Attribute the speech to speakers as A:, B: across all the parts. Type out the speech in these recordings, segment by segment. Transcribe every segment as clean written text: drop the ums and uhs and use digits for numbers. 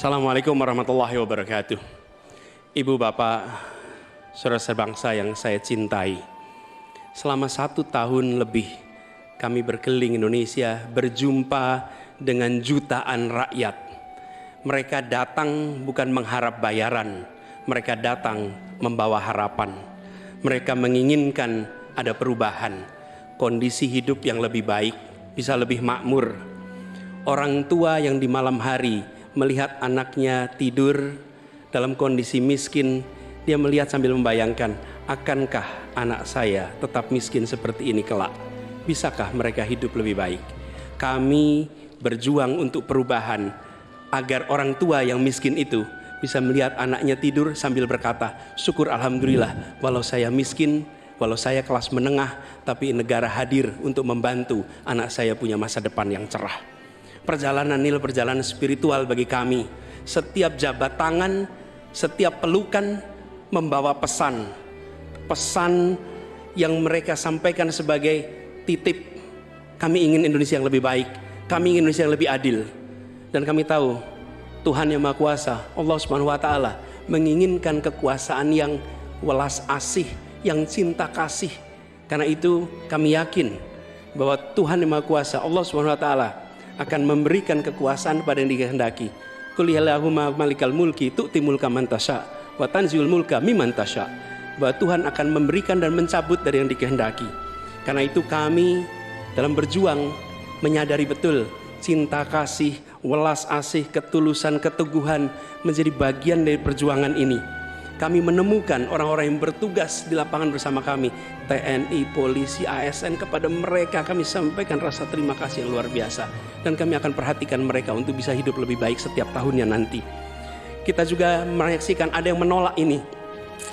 A: Assalamualaikum warahmatullahi wabarakatuh. Ibu, Bapak, saudara sebangsa yang saya cintai, selama 1 tahun lebih kami berkeliling Indonesia, berjumpa dengan jutaan rakyat. Mereka datang bukan mengharap bayaran, mereka datang membawa harapan. Mereka menginginkan ada perubahan, kondisi hidup yang lebih baik, bisa lebih makmur. Orang tua yang di malam hari melihat anaknya tidur dalam kondisi miskin, dia melihat sambil membayangkan, akankah anak saya tetap miskin seperti ini kelak? Bisakah mereka hidup lebih baik? Kami berjuang untuk perubahan agar orang tua yang miskin itu bisa melihat anaknya tidur sambil berkata, syukur alhamdulillah, walau saya miskin, walau saya kelas menengah, tapi negara hadir untuk membantu anak saya punya masa depan yang cerah. Perjalanan ini perjalanan spiritual bagi kami. Setiap jabat tangan, setiap pelukan membawa pesan. Pesan yang mereka sampaikan sebagai titip. Kami ingin Indonesia yang lebih baik. Kami ingin Indonesia yang lebih adil. Dan kami tahu Tuhan yang Maha Kuasa, Allah Subhanahu wa Ta'ala, menginginkan kekuasaan yang welas asih, yang cinta kasih. Karena itu kami yakin bahwa Tuhan yang Maha Kuasa, Allah Subhanahu wa Ta'ala, akan memberikan kekuasaan pada yang dikehendaki. Qul illahumma malikal mulki tu'ti mulka man tasya wa tanziul mulka mimman tasya. Bahwa Tuhan akan memberikan dan mencabut dari yang dikehendaki. Karena itu kami dalam berjuang menyadari betul cinta kasih, welas asih, ketulusan, keteguhan menjadi bagian dari perjuangan ini. Kami menemukan orang-orang yang bertugas di lapangan bersama kami, TNI, polisi, ASN, kepada mereka kami sampaikan rasa terima kasih yang luar biasa. Dan kami akan perhatikan mereka untuk bisa hidup lebih baik setiap tahunnya nanti. Kita juga menyaksikan ada yang menolak ini,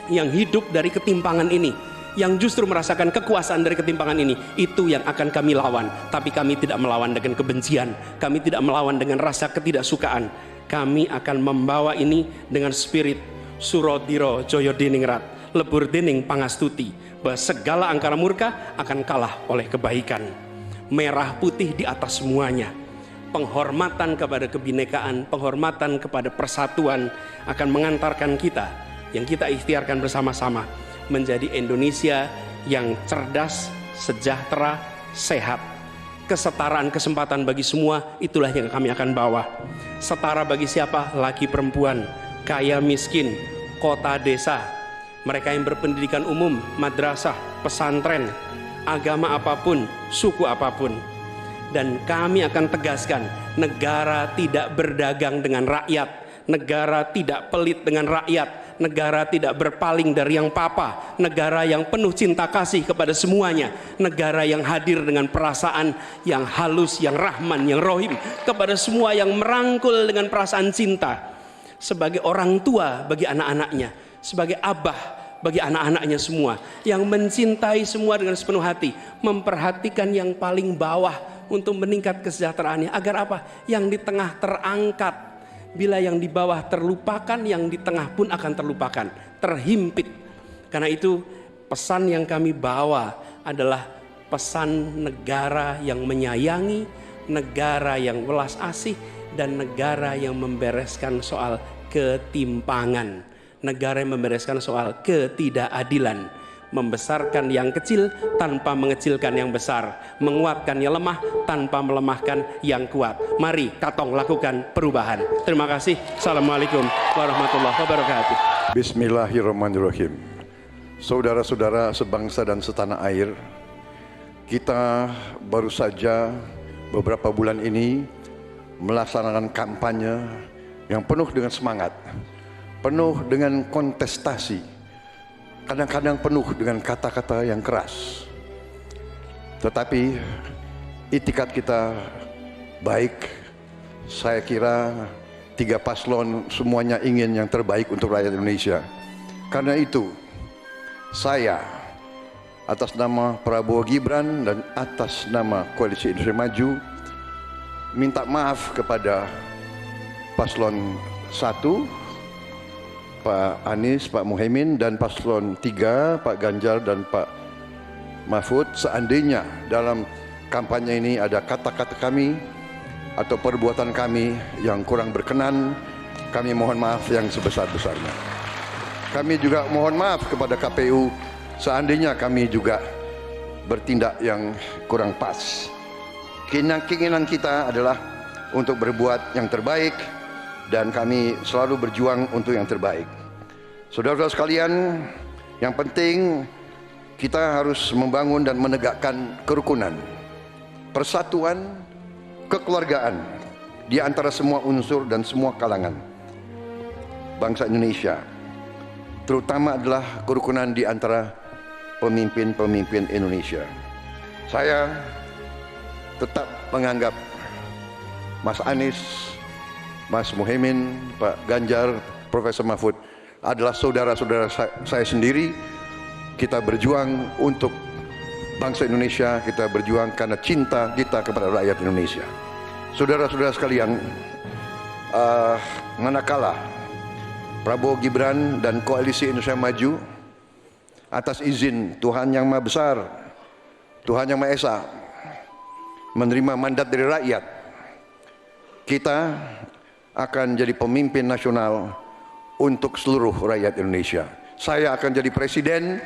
A: yang hidup dari ketimpangan ini, yang justru merasakan kekuasaan dari ketimpangan ini. Itu yang akan kami lawan. Tapi kami tidak melawan dengan kebencian, kami tidak melawan dengan rasa ketidaksukaan. Kami akan membawa ini dengan spirit Surodiro Joyo Diningrat, lebur dining pangastuti, bahwa segala angkara murka akan kalah oleh kebaikan. Merah putih di atas semuanya. Penghormatan kepada kebinekaan, penghormatan kepada persatuan akan mengantarkan kita, yang kita ikhtiarkan bersama-sama, menjadi Indonesia yang cerdas, sejahtera, sehat. Kesetaraan kesempatan bagi semua, itulah yang kami akan bawa. Setara bagi siapa? Laki perempuan, kaya miskin, kota desa, mereka yang berpendidikan umum, madrasah, pesantren, agama apapun, suku apapun. Dan kami akan tegaskan, negara tidak berdagang dengan rakyat, negara tidak pelit dengan rakyat, negara tidak berpaling dari yang papa, negara yang penuh cinta kasih kepada semuanya, negara yang hadir dengan perasaan yang halus, yang rahman, yang rohim kepada semua, yang merangkul dengan perasaan cinta. Sebagai orang tua bagi anak-anaknya, sebagai abah bagi anak-anaknya semua, yang mencintai semua dengan sepenuh hati, memperhatikan yang paling bawah untuk meningkat kesejahteraannya. Agar apa? Yang di tengah terangkat. Bila yang di bawah terlupakan, yang di tengah pun akan terlupakan, terhimpit. Karena itu pesan yang kami bawa adalah pesan negara yang menyayangi, negara yang welas asih, dan negara yang membereskan soal ketimpangan, negara yang membereskan soal ketidakadilan, membesarkan yang kecil tanpa mengecilkan yang besar, menguatkan yang lemah tanpa melemahkan yang kuat. Mari katong lakukan perubahan. Terima kasih. Assalamualaikum warahmatullahi wabarakatuh.
B: Bismillahirrahmanirrahim. Saudara-saudara sebangsa dan setanah air, kita baru saja beberapa bulan ini melaksanakan kampanye yang penuh dengan semangat, penuh dengan kontestasi, kadang-kadang penuh dengan kata-kata yang keras. Tetapi itikat kita baik. Saya kira 3 paslon semuanya ingin yang terbaik untuk rakyat Indonesia. Karena itu saya atas nama Prabowo Gibran dan atas nama Koalisi Indonesia Maju minta maaf kepada paslon 1 Pak Anies, Pak Muhaimin, dan paslon 3 Pak Ganjar dan Pak Mahfud. Seandainya dalam kampanye ini ada kata-kata kami atau perbuatan kami yang kurang berkenan, kami mohon maaf yang sebesar-besarnya. Kami juga mohon maaf kepada KPU seandainya kami juga bertindak yang kurang pas. Keinginan kita adalah untuk berbuat yang terbaik dan kami selalu berjuang untuk yang terbaik. Saudara-saudara sekalian, yang penting kita harus membangun dan menegakkan kerukunan, persatuan, kekeluargaan di antara semua unsur dan semua kalangan bangsa Indonesia. Terutama adalah kerukunan di antara pemimpin-pemimpin Indonesia. Saya tetap menganggap Mas Anies, Mas Muhaimin, Pak Ganjar, Profesor Mahfud adalah saudara-saudara saya sendiri. Kita berjuang untuk bangsa Indonesia, kita berjuang karena cinta kita kepada rakyat Indonesia. Saudara-saudara sekalian, manakala Prabowo Gibran dan Koalisi Indonesia Maju atas izin Tuhan Yang Maha Besar, Tuhan Yang Maha Esa menerima mandat dari rakyat, kita akan jadi pemimpin nasional untuk seluruh rakyat Indonesia. Saya akan jadi presiden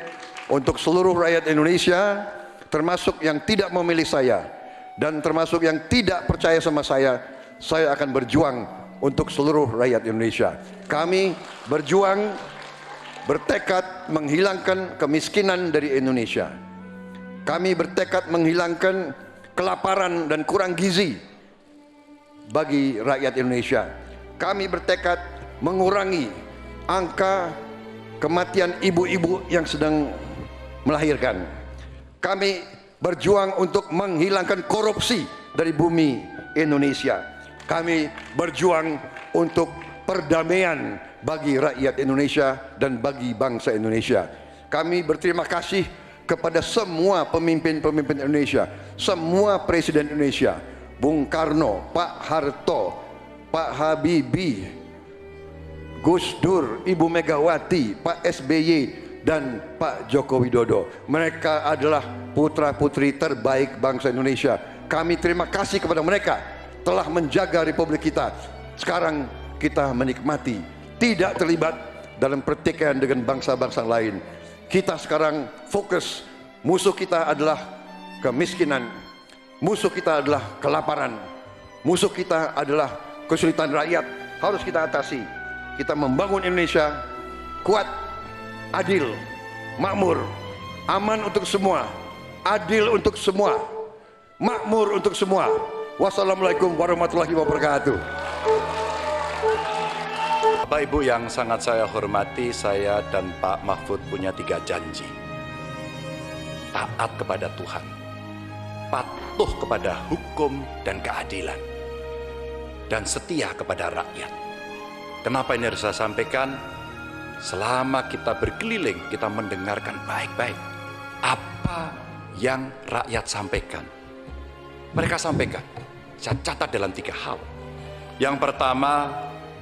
B: untuk seluruh rakyat Indonesia, termasuk yang tidak memilih saya dan termasuk yang tidak percaya sama saya akan berjuang untuk seluruh rakyat Indonesia. Kami berjuang, bertekad menghilangkan kemiskinan dari Indonesia. Kami bertekad menghilangkan kelaparan dan kurang gizi bagi rakyat Indonesia. Kami bertekad mengurangi angka kematian ibu-ibu yang sedang melahirkan. Kami berjuang untuk menghilangkan korupsi dari bumi Indonesia. Kami berjuang untuk perdamaian bagi rakyat Indonesia dan bagi bangsa Indonesia. Kami berterima kasih kepada semua pemimpin-pemimpin Indonesia, semua presiden Indonesia, Bung Karno, Pak Harto, Pak Habibie, Gus Dur, Ibu Megawati, Pak SBY, dan Pak Joko Widodo. Mereka adalah putra-putri terbaik bangsa Indonesia. Kami terima kasih kepada mereka telah menjaga republik kita. Sekarang kita menikmati, tidak terlibat dalam pertikaian dengan bangsa-bangsa lain. Kita sekarang fokus, musuh kita adalah kemiskinan, musuh kita adalah kelaparan, musuh kita adalah kesulitan rakyat. Harus kita atasi. Kita membangun Indonesia kuat, adil, makmur, aman untuk semua, adil untuk semua, makmur untuk semua. Wassalamualaikum warahmatullahi wabarakatuh.
C: Bapak Ibu yang sangat saya hormati, saya dan Pak Mahfud punya 3 janji. Taat kepada Tuhan, patuh kepada hukum dan keadilan, dan setia kepada rakyat. Kenapa ini harus saya sampaikan? Selama kita berkeliling, kita mendengarkan baik-baik apa yang rakyat sampaikan. Mereka sampaikan, saya catat dalam 3 hal. Yang pertama,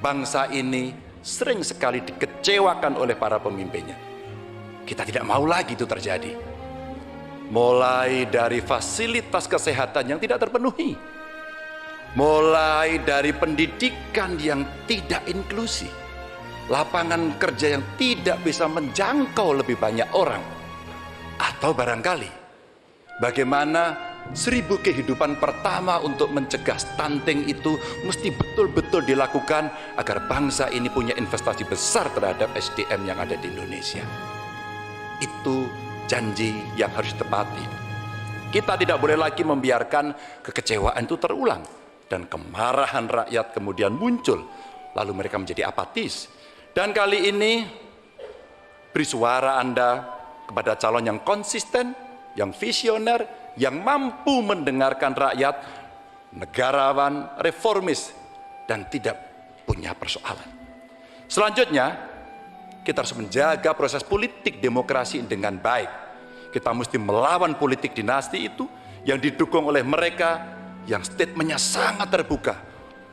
C: bangsa ini sering sekali dikecewakan oleh para pemimpinnya. Kita tidak mau lagi itu terjadi. Mulai dari fasilitas kesehatan yang tidak terpenuhi, mulai dari pendidikan yang tidak inklusi, lapangan kerja yang tidak bisa menjangkau lebih banyak orang, atau barangkali bagaimana 1000 kehidupan pertama untuk mencegah stunting itu mesti betul-betul dilakukan agar bangsa ini punya investasi besar terhadap SDM yang ada di Indonesia. Itu janji yang harus ditepati. Kita tidak boleh lagi membiarkan kekecewaan itu terulang dan kemarahan rakyat kemudian muncul, lalu mereka menjadi apatis. Dan kali ini beri suara Anda kepada calon yang konsisten, yang visioner, yang mampu mendengarkan rakyat, negarawan, reformis, dan tidak punya persoalan. Selanjutnya, kita harus menjaga proses politik demokrasi dengan baik. Kita mesti melawan politik dinasti itu yang didukung oleh mereka yang statementnya sangat terbuka,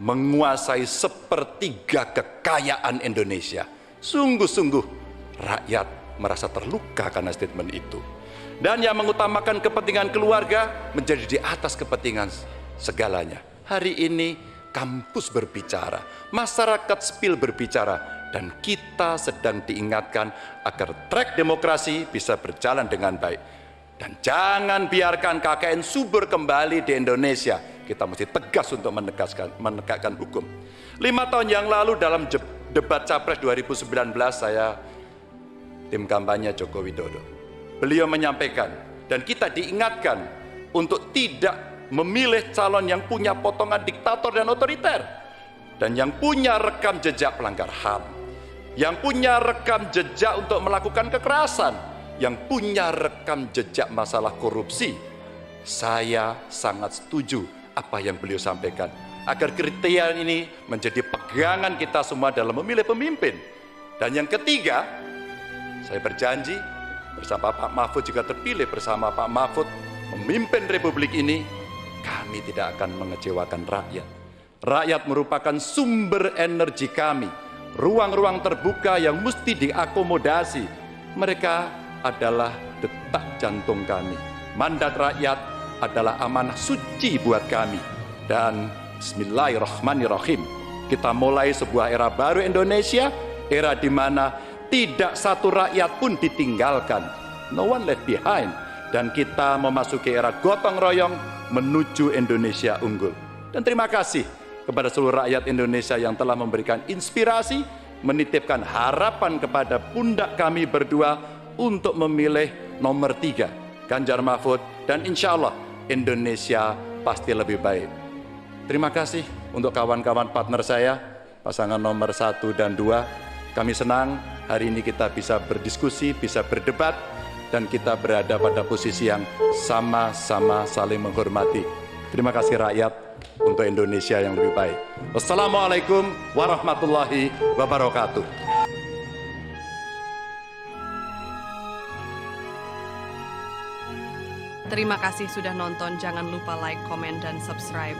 C: menguasai 1/3 kekayaan Indonesia. Sungguh-sungguh rakyat merasa terluka karena statement itu. Dan yang mengutamakan kepentingan keluarga menjadi di atas kepentingan segalanya. Hari ini kampus berbicara, masyarakat sipil berbicara, dan kita sedang diingatkan agar trek demokrasi bisa berjalan dengan baik. Dan jangan biarkan KKN subur kembali di Indonesia. Kita mesti tegas untuk menegakkan hukum. 5 tahun yang lalu dalam debat Capres 2019 saya tim kampanye Joko Widodo. Beliau menyampaikan dan kita diingatkan untuk tidak memilih calon yang punya potongan diktator dan otoriter dan yang punya rekam jejak pelanggar HAM, yang punya rekam jejak untuk melakukan kekerasan, yang punya rekam jejak masalah korupsi. Saya sangat setuju apa yang beliau sampaikan agar kriteria ini menjadi pegangan kita semua dalam memilih pemimpin. Dan yang ketiga, saya berjanji bersama Pak Mahfud jika terpilih bersama Pak Mahfud memimpin Republik ini, kami tidak akan mengecewakan rakyat. Rakyat merupakan sumber energi kami, ruang-ruang terbuka yang mesti diakomodasi. Mereka adalah detak jantung kami. Mandat rakyat adalah amanah suci buat kami. Dan bismillahirrahmanirrahim, kita mulai sebuah era baru Indonesia, era di mana tidak satu rakyat pun ditinggalkan. No one left behind. Dan kita memasuki era gotong royong menuju Indonesia unggul. Dan terima kasih kepada seluruh rakyat Indonesia yang telah memberikan inspirasi, menitipkan harapan kepada pundak kami berdua untuk memilih nomor 3, Ganjar Mahfud, dan insya Allah Indonesia pasti lebih baik. Terima kasih untuk kawan-kawan partner saya, pasangan nomor 1 dan 2. Kami senang hari ini kita bisa berdiskusi, bisa berdebat, dan kita berada pada posisi yang sama-sama saling menghormati. Terima kasih rakyat untuk Indonesia yang lebih baik. Wassalamualaikum warahmatullahi wabarakatuh.
D: Terima kasih sudah nonton. Jangan lupa like, komen, dan subscribe.